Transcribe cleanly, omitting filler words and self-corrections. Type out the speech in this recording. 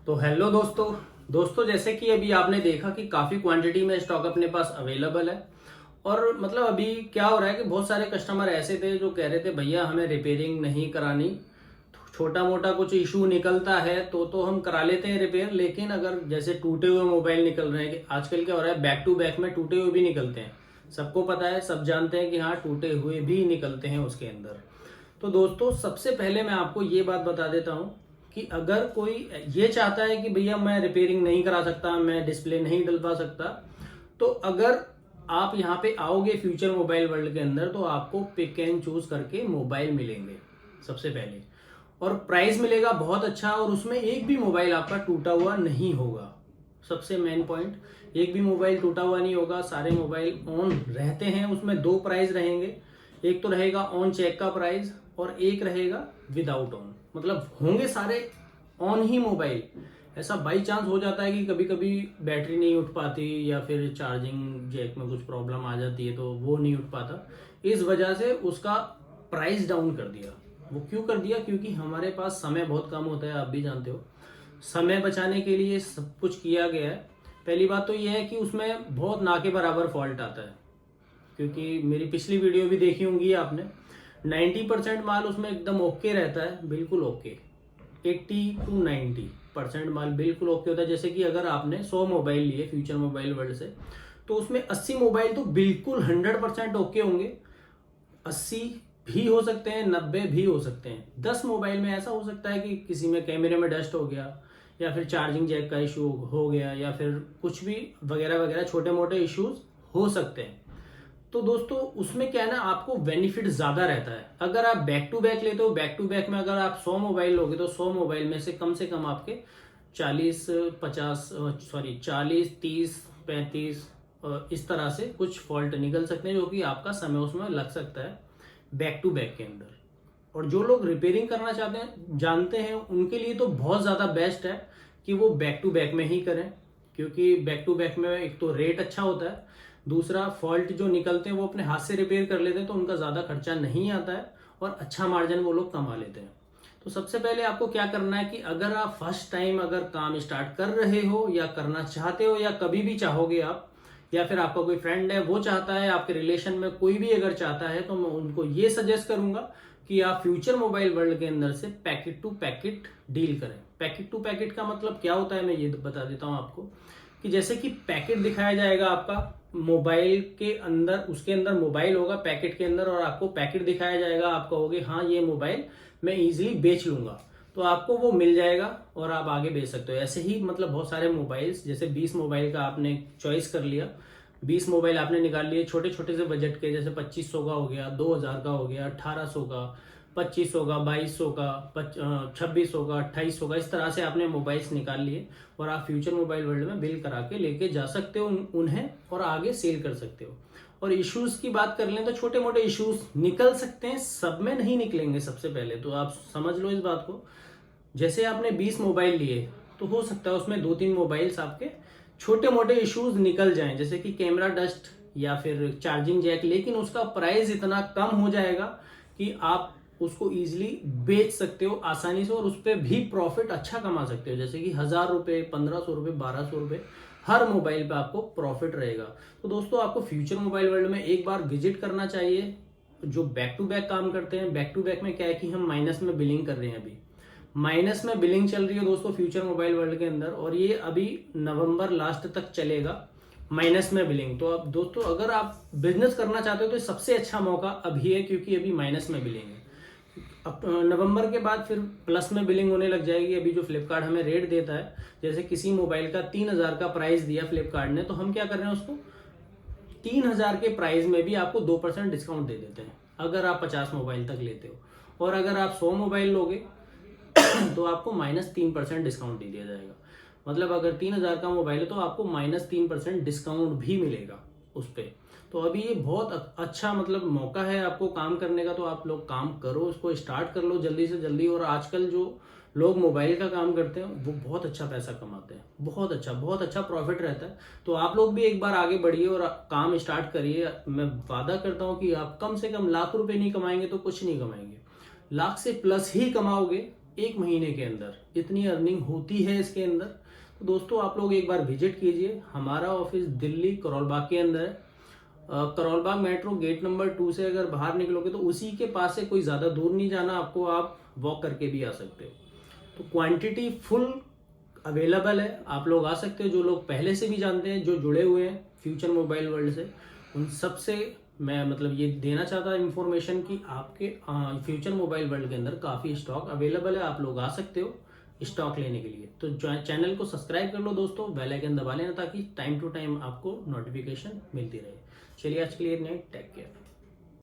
तो हेलो दोस्तों जैसे कि अभी आपने देखा कि काफ़ी क्वांटिटी में स्टॉक अपने पास अवेलेबल है। और मतलब अभी क्या हो रहा है कि बहुत सारे कस्टमर ऐसे थे जो कह रहे थे भैया हमें रिपेयरिंग नहीं करानी, छोटा मोटा कुछ इशू निकलता है तो हम करा लेते हैं रिपेयर। लेकिन अगर जैसे टूटे हुए मोबाइल निकल रहे हैं कि आजकल क्या हो रहा है, बैक टू बैक में टूटे हुए भी निकलते हैं। सबको पता है, सब जानते हैं कि हाँ टूटे हुए भी निकलते हैं उसके अंदर। तो दोस्तों सबसे पहले मैं आपको ये बात बता देता हूँ कि अगर कोई ये चाहता है कि भैया मैं रिपेयरिंग नहीं करा सकता, मैं डिस्प्ले नहीं डलवा सकता, तो अगर आप यहाँ पे आओगे फ्यूचर मोबाइल वर्ल्ड के अंदर तो आपको पिक एंड चूज करके मोबाइल मिलेंगे सबसे पहले। और प्राइस मिलेगा बहुत अच्छा, और उसमें एक भी मोबाइल आपका टूटा हुआ नहीं होगा। सबसे मेन पॉइंट, एक भी मोबाइल टूटा हुआ नहीं होगा, सारे मोबाइल ऑन रहते हैं। उसमें दो प्राइस रहेंगे, एक तो रहेगा ऑन चेक का प्राइस और एक रहेगा विदाउट ऑन। मतलब होंगे सारे ऑन ही मोबाइल। ऐसा बाई चांस हो जाता है कि कभी कभी बैटरी नहीं उठ पाती या फिर चार्जिंग जैक में कुछ प्रॉब्लम आ जाती है तो वो नहीं उठ पाता, इस वजह से उसका प्राइस डाउन कर दिया। वो क्यों कर दिया? क्योंकि हमारे पास समय बहुत कम होता है, आप भी जानते हो। समय बचाने के लिए सब कुछ किया गया है। पहली बात तो यह है कि उसमें बहुत ना के बराबर फॉल्ट आता है, क्योंकि मेरी पिछली वीडियो भी देखी होंगी आपने। 90% माल उसमें एकदम ओके रहता है, बिल्कुल ओके। 80 to 90% माल बिल्कुल ओके होता है। जैसे कि अगर आपने 100 मोबाइल लिए फ्यूचर मोबाइल वर्ल्ड से, तो उसमें 80 मोबाइल तो बिल्कुल 100% ओके होंगे। 80 भी हो सकते हैं, 90 भी हो सकते हैं। 10 मोबाइल में ऐसा हो सकता है कि किसी में कैमरे में डस्ट हो गया, या फिर चार्जिंग जैक का इशू हो गया, या फिर कुछ भी वगैरह वगैरह छोटे मोटे इश्यूज हो सकते हैं। तो दोस्तों उसमें क्या है ना, आपको बेनिफिट ज्यादा रहता है। अगर आप बैक टू बैक लेते हो, बैक टू बैक में अगर आप 100 मोबाइल लोगे तो 100 मोबाइल में से कम आपके 40 30 35 इस तरह से कुछ फॉल्ट निकल सकते हैं, जो कि आपका समय उसमें लग सकता है बैक टू बैक के अंदर। और जो लोग रिपेयरिंग करना चाहते हैं, जानते हैं, उनके लिए तो बहुत ज़्यादा बेस्ट है कि वो बैक टू बैक में ही करें। क्योंकि बैक टू बैक में एक तो रेट अच्छा होता है, दूसरा फॉल्ट जो निकलते हैं वो अपने हाथ से रिपेयर कर लेते हैं तो उनका ज़्यादा खर्चा नहीं आता है और अच्छा मार्जिन वो लोग कमा लेते हैं। तो सबसे पहले आपको क्या करना है कि अगर आप फर्स्ट टाइम अगर काम स्टार्ट कर रहे हो या करना चाहते हो, या कभी भी चाहोगे आप, या फिर आपका कोई फ्रेंड है वो चाहता है, आपके रिलेशन में कोई भी अगर चाहता है, तो मैं उनको ये सजेस्ट करूंगा कि आप फ्यूचर मोबाइल वर्ल्ड के अंदर से पैकेट टू पैकेट डील करें। पैकेट टू पैकेट का मतलब क्या होता है, मैं ये बता देता हूँ आपको। कि जैसे कि पैकेट दिखाया जाएगा आपका मोबाइल के अंदर, उसके अंदर मोबाइल होगा पैकेट के अंदर, और आपको पैकेट दिखाया जाएगा। आप कहोगे हाँ ये मोबाइल मैं इजीली बेच लूंगा, तो आपको वो मिल जाएगा और आप आगे बेच सकते हो। ऐसे ही मतलब बहुत सारे मोबाइल्स, जैसे 20 मोबाइल का आपने चॉइस कर लिया, 20 मोबाइल आपने निकाल लिए छोटे छोटे से बजट के, जैसे 2500 का हो गया, 2000 का हो गया, 1800 का, 2500 का, 2200 का, 2600 का, 2800 का, इस तरह से आपने मोबाइल्स निकाल लिए और आप फ्यूचर मोबाइल वर्ल्ड में बिल करा के लेके जा सकते हो उन्हें, और आगे सेल कर सकते हो। और इश्यूज की बात कर लें तो छोटे मोटे इश्यूज निकल सकते हैं, सब में नहीं निकलेंगे। सबसे पहले तो आप समझ लो इस बात को। जैसे आपने 20 मोबाइल लिए तो हो सकता है उसमें 2-3 मोबाइल्स आपके छोटे मोटे इश्यूज निकल जाएं, जैसे कि कैमरा डस्ट या फिर चार्जिंग जैक, लेकिन उसका प्राइस इतना कम हो जाएगा कि आप उसको इजीली बेच सकते हो आसानी से, और उस पर भी प्रॉफिट अच्छा कमा सकते हो। जैसे कि 1000 रुपये, 1500 रुपये, 1200 रुपये हर मोबाइल पे आपको प्रॉफिट रहेगा। तो दोस्तों आपको फ्यूचर मोबाइल वर्ल्ड में एक बार विजिट करना चाहिए। जो बैक टू बैक काम करते हैं, बैक टू बैक में क्या है कि हम माइनस में बिलिंग कर रहे हैं, अभी माइनस में बिलिंग चल रही है दोस्तों फ्यूचर मोबाइल वर्ल्ड के अंदर, और ये अभी नवंबर लास्ट तक चलेगा माइनस में बिलिंग। तो अब दोस्तों अगर आप बिजनेस करना चाहते हो तो सबसे अच्छा मौका अभी है, क्योंकि अभी माइनस में बिलिंग है। अब नवंबर के बाद फिर प्लस में बिलिंग होने लग जाएगी। अभी जो फ्लिपकार्ट हमें रेट देता है, जैसे किसी मोबाइल का 3000 का प्राइस दिया फ्लिपकार्ट ने, तो हम क्या कर रहे हैं, उसको 3000 के प्राइस में भी आपको 2% डिस्काउंट दे देते हैं अगर आप 50 मोबाइल तक लेते हो। और अगर आप 100 मोबाइल लोगे तो आपको -3% डिस्काउंट दे दिया जाएगा। मतलब अगर 3000 का मोबाइल है तो आपको -3% डिस्काउंट भी मिलेगा उस पर। तो अभी ये बहुत अच्छा मतलब मौका है आपको काम करने का, तो आप लोग काम करो, उसको स्टार्ट कर लो जल्दी से जल्दी। और आजकल जो लोग मोबाइल का काम करते हैं वो बहुत अच्छा पैसा कमाते हैं, बहुत अच्छा प्रॉफिट रहता है। तो आप लोग भी एक बार आगे बढ़िए और काम स्टार्ट करिए। मैं वादा करता हूँ कि आप कम से कम लाख रुपए नहीं कमाएंगे तो कुछ नहीं कमाएंगे, लाख से प्लस ही कमाओगे 1 महीने के अंदर इतनी अर्निंग होती है इसके अंदर। तो दोस्तों आप लोग एक बार विजिट कीजिए। हमारा ऑफिस दिल्ली करोल बाग के अंदर है। Karol Bagh metro gate number 2 से अगर बाहर निकलोगे तो उसी के पास से, कोई ज़्यादा दूर नहीं जाना आपको, आप वॉक करके भी आ सकते हो। तो क्वांटिटी फुल अवेलेबल है, आप लोग आ सकते हो। जो लोग पहले से भी जानते हैं, जो जुड़े हुए हैं फ्यूचर मोबाइल वर्ल्ड से, उन सब से मैं मतलब ये देना चाहता इन्फॉर्मेशन कि आपके फ्यूचर मोबाइल वर्ल्ड के अंदर काफ़ी स्टॉक अवेलेबल है, आप लोग आ सकते हो स्टॉक लेने के लिए। तो चैनल को सब्सक्राइब कर लो दोस्तों, बेल आइकन दबा लेना ताकि टाइम टू टाइम आपको नोटिफिकेशन मिलती रहे। चलिए आज के लिए टेक केयर।